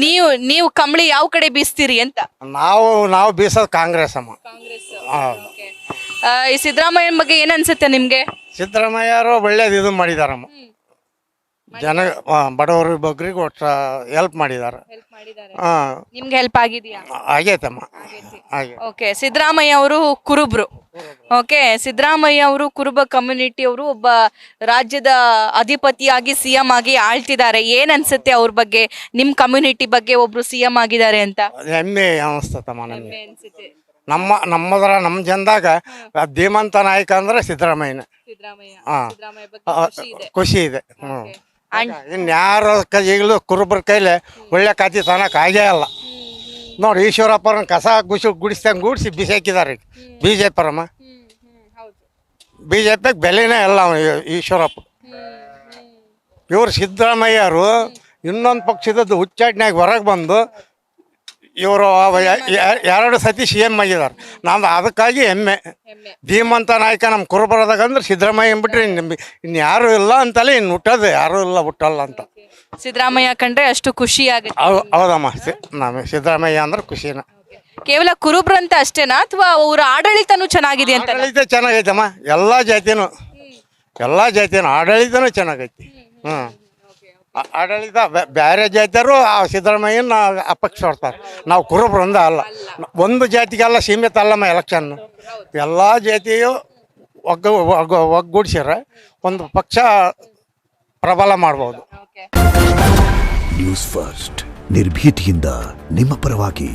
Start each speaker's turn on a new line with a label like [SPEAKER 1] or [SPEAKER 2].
[SPEAKER 1] ನೀವು ನೀವು ಕಂಬಳಿ ಯಾವ ಕಡೆ ಬೀಸ್ತೀರಿ ಅಂತ?
[SPEAKER 2] ನಾವು ಬೀಸೋದು ಕಾಂಗ್ರೆಸ್ ಅಮ್ಮ. ಹೌದು.
[SPEAKER 1] ಈ ಸಿದ್ದರಾಮಯ್ಯನ ಬಗ್ಗೆ ಏನ್ ಅನ್ಸುತ್ತೆ ನಿಮ್ಗೆ?
[SPEAKER 2] ಸಿದ್ದರಾಮಯ್ಯರು ಒಳ್ಳೇದು ಇದು ಮಾಡಿದಾರಮ್ಮ. ಜನ ಬಡವರು ಬಗ್ಗರಿಗೆ ಒಟ್ಟು ಹೆಲ್ಪ್ ಮಾಡಿದ್ದಾರೆ. ಹಾಂ,
[SPEAKER 1] ನಿಮ್ಗೆ ಹೆಲ್ಪ್ ಆಗಿದೆಯಾ?
[SPEAKER 2] ಆಗೈತಮ್ಮ. ಹಾಗೆ
[SPEAKER 1] ಓಕೆ, ಸಿದ್ದರಾಮಯ್ಯ ಅವರು ಕುರುಬ್ರು. ಓಕೆ, ಸಿದ್ದರಾಮಯ್ಯ ಅವರು ಕುರುಬ ಕಮ್ಯುನಿಟಿ ಅವರು ಒಬ್ಬ ರಾಜ್ಯದ ಅಧಿಪತಿಯಾಗಿ ಸಿಎಂ ಆಗಿ ಆಳ್ತಿದ್ದಾರೆ. ಏನ್ ಅನ್ಸುತ್ತೆ ಅವ್ರ ಬಗ್ಗೆ, ನಿಮ್ ಕಮ್ಯುನಿಟಿ ಬಗ್ಗೆ ಒಬ್ರು ಸಿಎಂ ಆಗಿದ್ದಾರೆ ಅಂತ?
[SPEAKER 2] ಹೆಮ್ಮೆ ಅನಿಸ್ತತಮ್ಮ ನಮಗೆ. ನಮ್ಮ ಜನದಾಗ ಧೀಮಂತ ನಾಯಕ ಅಂದ್ರೆ ಸಿದ್ದರಾಮಯ್ಯನ. ಹಾಂ, ಖುಷಿ ಇದೆ. ಇನ್ಯಾರ ಈಗಲೂ ಕುರುಬರ ಕೈಲಿ ಒಳ್ಳೆ ಖಾತಿ ತನಕ ಆಗೇ ಅಲ್ಲ ನೋಡಿ. ಈಶ್ವರಪ್ಪರನ್ನ ಕಸ ಗುಡಿಸ್ದಂಗೆ ಗುಡಿಸಿ ಬಿಸಿ ಹಾಕಿದ್ದಾರೆ ಬಿ ಜೆ ಪರಮ್ಮ. ಬಿ ಜೆ ಪಿಗೆ ಬೆಲೆನೇ ಇಲ್ಲ ಈಶ್ವರಪ್ಪ. ಇವರು ಸಿದ್ದರಾಮಯ್ಯರು ಇನ್ನೊಂದು ಪಕ್ಷದ ಹುಚ್ಚಾಟ್ನಾಗ ಹೊರಗೆ ಬಂದು ಇವರು 2 ಸತಿ ಸಿ ಎಮ್ ಆಗಿದ್ದಾರೆ. ನಾವು ಅದಕ್ಕಾಗಿ ಹೆಮ್ಮೆ. ಧೀಮಂತ ನಾಯಕ ನಮ್ಮ ಕುರುಬರದಾಗ ಅಂದ್ರೆ ಸಿದ್ದರಾಮಯ್ಯ ಬಿಟ್ರೆ ಇನ್ಯಾರು ಇಲ್ಲ ಅಂತಲೇ ಇನ್ನು ಹುಟ್ಟೋದು ಯಾರು ಇಲ್ಲ, ಹುಟ್ಟಲ್ಲ ಅಂತ.
[SPEAKER 1] ಸಿದ್ದರಾಮಯ್ಯ ಕಂಡ್ರೆ ಅಷ್ಟು ಖುಷಿ ಆಗುತ್ತೆ.
[SPEAKER 2] ಹೌದಮ್ಮ, ನಮಗೆ ಸಿದ್ದರಾಮಯ್ಯ ಅಂದ್ರೆ ಖುಷಿನ.
[SPEAKER 1] ಕೇವಲ ಕುರುಬ್ರು ಅಂತ ಅಷ್ಟೇನಾ ಅಥವಾ ಅವರ ಆಡಳಿತನೂ ಚೆನ್ನಾಗಿದೆ ಅಂತ?
[SPEAKER 2] ಆಡಳಿತ ಚೆನ್ನಾಗೈತಮ್ಮ. ಎಲ್ಲ ಜಾತಿನೂ ಆಡಳಿತನೂ ಚೆನ್ನಾಗೈತಿ. ಆಡಳಿತ ಬೇರೆ ಜಾತಿಯವರು ಸಿದ್ದರಾಮಯ್ಯನ ಅಪಕ್ಷ ಹೊಡ್ತಾರೆ. ನಾವು ಕುರುಬ್ರಿಂದ ಅಲ್ಲ, ಒಂದು ಜಾತಿಗೆಲ್ಲ ಸೀಮಿತ ಅಲ್ಲಮ್ಮ ಎಲೆಕ್ಷನ್. ಎಲ್ಲ ಜಾತಿಯು ಒಗ್ಗೂಡಿಸಿದ್ರೆ ಒಂದು ಪಕ್ಷ ಪ್ರಬಲ ಮಾಡ್ಬೋದು.
[SPEAKER 3] ನ್ಯೂಸ್ ಫಸ್ಟ್ ನಿರ್ಭೀತಿಯಿಂದ ನಿಮ್ಮ ಪರವಾಗಿ.